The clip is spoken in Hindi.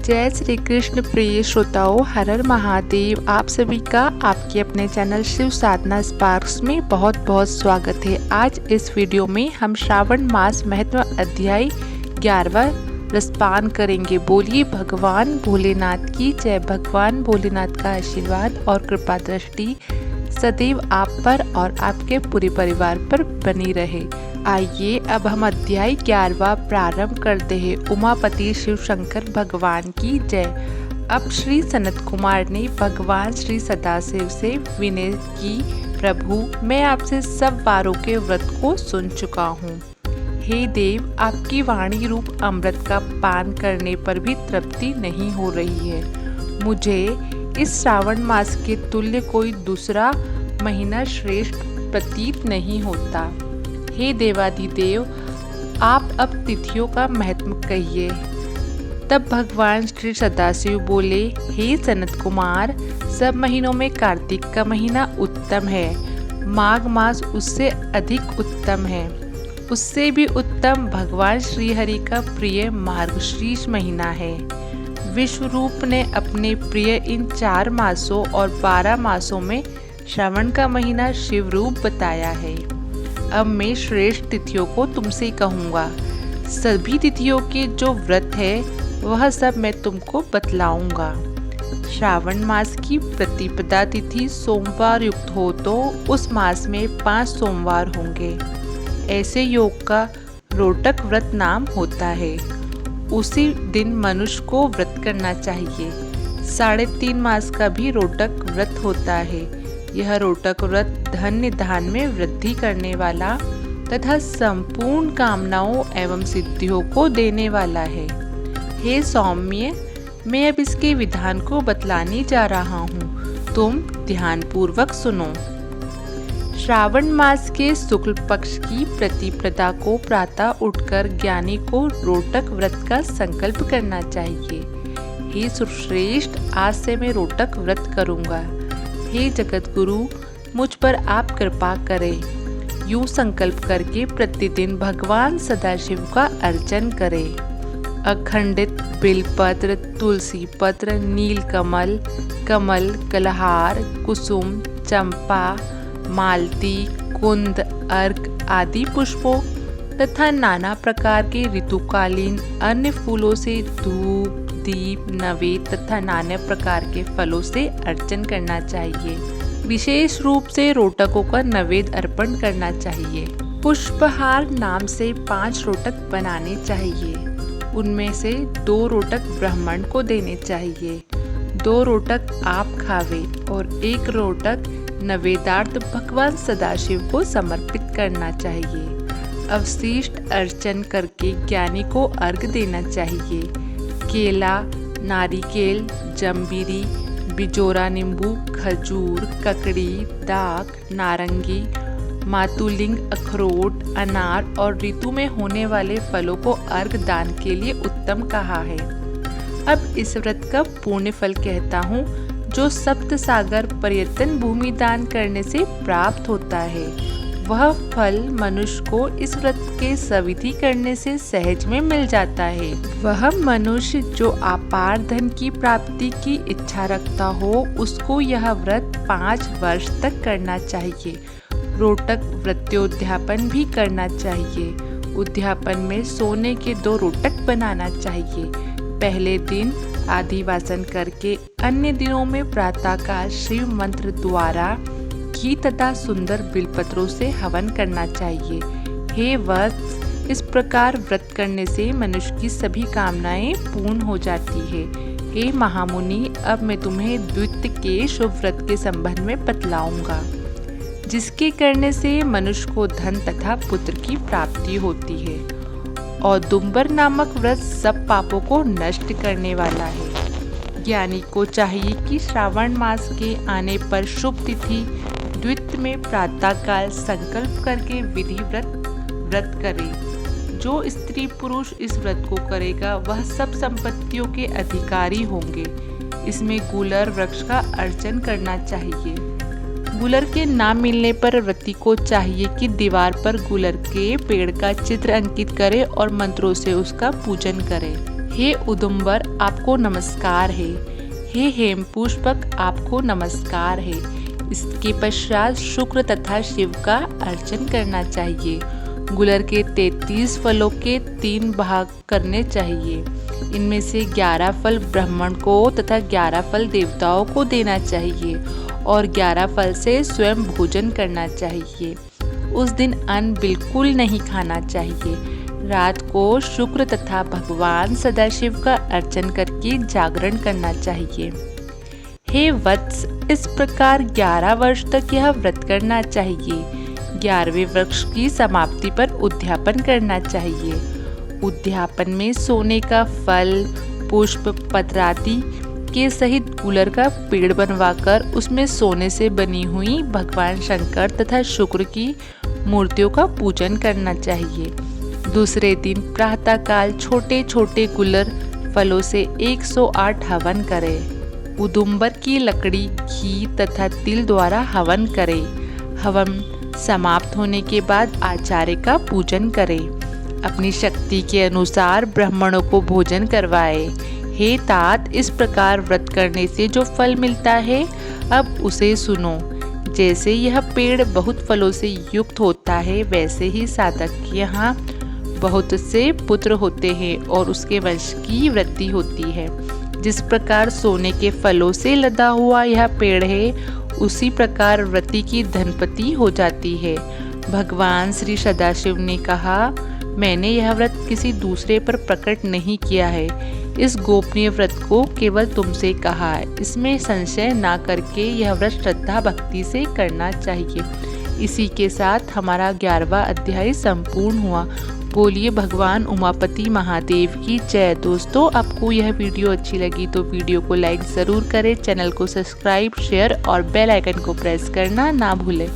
जय श्री कृष्ण प्रिय श्रोताओं, हर हर महादेव। आप सभी का आपके अपने चैनल शिव साधना स्पार्क्स में बहुत बहुत स्वागत है। आज इस वीडियो में हम श्रावण मास महत्व अध्याय 11वां रसपान करेंगे। बोलिए भगवान भोलेनाथ की जय। भगवान भोलेनाथ का आशीर्वाद और कृपा दृष्टि सदैव आप पर और आपके पूरे परिवार पर बनी रहे। आइए अब हम अध्याय 11वां प्रारंभ करते हैं। उमापति शिव शंकर भगवान की जय। अब श्री सनत कुमार ने भगवान श्री सदाशिव से विनय की, प्रभु मैं आपसे सब वारों के व्रत को सुन चुका हूँ। हे देव, आपकी वाणी रूप अमृत का पान करने पर भी तृप्ति नहीं हो रही है। मुझे इस श्रावण मास के तुल्य कोई दूसरा महीना श्रेष्ठ प्रतीत नहीं होता। हे देवाधिदेव, आप अब तिथियों का महत्व कहिए। तब भगवान श्री सदाशिव बोले, हे सनत कुमार, सब महीनों में कार्तिक का महीना उत्तम है। माघ मास उससे अधिक उत्तम है। उससे भी उत्तम भगवान श्री हरि का प्रिय मार्गशीर्ष महीना है। विश्वरूप ने अपने प्रिय इन 4 मासों और 12 मासों में श्रावण का महीना शिव रूप बताया है। अब मैं श्रेष्ठ तिथियों को तुमसे कहूँगा। सभी तिथियों के जो व्रत है वह सब मैं तुमको बतलाऊंगा। श्रावण मास की प्रतिपदा तिथि सोमवार युक्त हो तो उस मास में 5 सोमवार होंगे। ऐसे योग का रोटक व्रत नाम होता है। उसी दिन मनुष्य को व्रत करना चाहिए। 3.5 मास का भी रोटक व्रत होता है। यह रोटक व्रत धन्य धान में वृद्धि करने वाला तथा संपूर्ण कामनाओं एवं सिद्धियों को देने वाला है। हे सौम्य, मैं अब इसके विधान को बतलाने जा रहा हूँ, तुम ध्यान पूर्वक सुनो। श्रावण मास के शुक्ल पक्ष की प्रतिपदा को प्रातः उठकर ज्ञानी को रोटक व्रत का संकल्प करना चाहिए। हे सुश्रेष्ठ, आज से मैं रोटक व्रत करूँगा। हे जगत गुरु, मुझ पर आप कृपा करें। यूं संकल्प करके प्रतिदिन भगवान सदाशिव का अर्चन करें। अखंडित बिलपत्र, तुलसी पत्र, नीलकमल, कमल, कलहार, कुसुम, चंपा, मालती, कुंद, अर्क आदि पुष्पों तथा नाना प्रकार के ऋतुकालीन अन्य फूलों से धूप, दीप, नवेद तथा नाना प्रकार के फलों से अर्चन करना चाहिए। विशेष रूप से रोटकों का नवेद अर्पण करना चाहिए। पुष्पहार नाम से 5 रोटक बनाने चाहिए। उनमें से 2 रोटक ब्राह्मण को देने चाहिए, 2 रोटक आप खावे और 1 रोटक नवेदार्थ भगवान सदाशिव को समर्पित करना चाहिए। अवशिष्ट अर्चन करके ज्ञानी को अर्घ देना चाहिए। केला, नारिकेल, जम्बीरी, बिजोरा नींबू, खजूर, ककड़ी, दाख, नारंगी, मातुलिंग, अखरोट, अनार और ऋतु में होने वाले फलों को अर्घ दान के लिए उत्तम कहा है। अब इस व्रत का पुण्य फल कहता हूँ, जो सप्त सागर पर्यटन भूमि दान करने से प्राप्त होता है। वह फल मनुष्य को इस व्रत के सविधि करने से सहज में मिल जाता है। वह मनुष्य जो अपार धन की प्राप्ति की इच्छा रखता हो, उसको यह व्रत 5 वर्ष तक करना चाहिए। रोटक व्रत्योद्यापन भी करना चाहिए। उद्यापन में सोने के 2 रोटक बनाना चाहिए। पहले दिन आदिवासन करके अन्य दिनों में प्रातःकाल शिव मंत्र द्वारा घी तथा सुंदर बिलपत्रों से हवन करना चाहिए। हे वत्स, इस प्रकार व्रत करने से मनुष्य की सभी कामनाएं पूर्ण हो जाती है। हे महामुनि, अब मैं तुम्हें द्वितीय के शुभ व्रत के संबंध में बतलाऊंगा, जिसके करने से मनुष्य को धन तथा पुत्र की प्राप्ति होती है। औदुंबर नामक व्रत सब पापों को नष्ट करने वाला है। ज्ञानी को चाहिए कि श्रावण मास के आने पर शुभ तिथि द्वितीय में प्रातःकाल संकल्प करके विधि व्रत करे। जो स्त्री पुरुष इस व्रत को करेगा वह सब संपत्तियों के अधिकारी होंगे। इसमें गुलर वृक्ष का अर्चन करना चाहिए। गुलर के ना मिलने पर व्रती को चाहिए कि दीवार पर गुलर के पेड़ का चित्र अंकित करे और मंत्रों से उसका पूजन करे। हे उदुम्बर आपको नमस्कार है। हे हेमपुष्पक आपको नमस्कार है। इसके पश्चात शुक्र तथा शिव का अर्चन करना चाहिए। गुलर के 33 फलों के 3 भाग करने चाहिए। इनमें से 11 फल ब्राह्मण को तथा 11 फल देवताओं को देना चाहिए और 11 फल से स्वयं भोजन करना चाहिए। उस दिन अन्न बिल्कुल नहीं खाना चाहिए। रात को शुक्र तथा भगवान सदाशिव का अर्चन करके जागरण करना चाहिए। हे वत्स, इस प्रकार 11 वर्ष तक यह व्रत करना चाहिए। 11वें वर्ष की समाप्ति पर उद्यापन करना चाहिए। उद्यापन में सोने का फल, पुष्प, पत्रादि के सहित गुलर का पेड़ बनवाकर उसमें सोने से बनी हुई भगवान शंकर तथा शुक्र की मूर्तियों का पूजन करना चाहिए। दूसरे दिन प्रातःकाल छोटे छोटे गुलर फलों से 108 हवन करें। उदुम्बर की लकड़ी, घी तथा तिल द्वारा हवन करें। हवन समाप्त होने के बाद आचार्य का पूजन करें। अपनी शक्ति के अनुसार ब्राह्मणों को भोजन करवाए। हे तात, इस प्रकार व्रत करने से जो फल मिलता है अब उसे सुनो। जैसे यह पेड़ बहुत फलों से युक्त होता है, वैसे ही साधक के यहाँ बहुत से पुत्र होते हैं और उसके वंश की वृद्धि होती है। जिस प्रकार सोने के फलों से लदा हुआ यह पेड़ है, उसी प्रकार व्रती की धनपति हो जाती है। भगवान श्री सदाशिव ने कहा, मैंने यह व्रत किसी दूसरे पर प्रकट नहीं किया है। इस गोपनीय व्रत को केवल तुमसे कहा है। इसमें संशय ना करके यह व्रत श्रद्धा भक्ति से करना चाहिए। इसी के साथ हमारा 11वां अध्याय संपूर्ण हुआ। बोलिए भगवान उमापति महादेव की जय। दोस्तों, आपको यह वीडियो अच्छी लगी तो वीडियो को लाइक ज़रूर करें, चैनल को सब्सक्राइब, शेयर और बेल आइकन को प्रेस करना ना भूलें।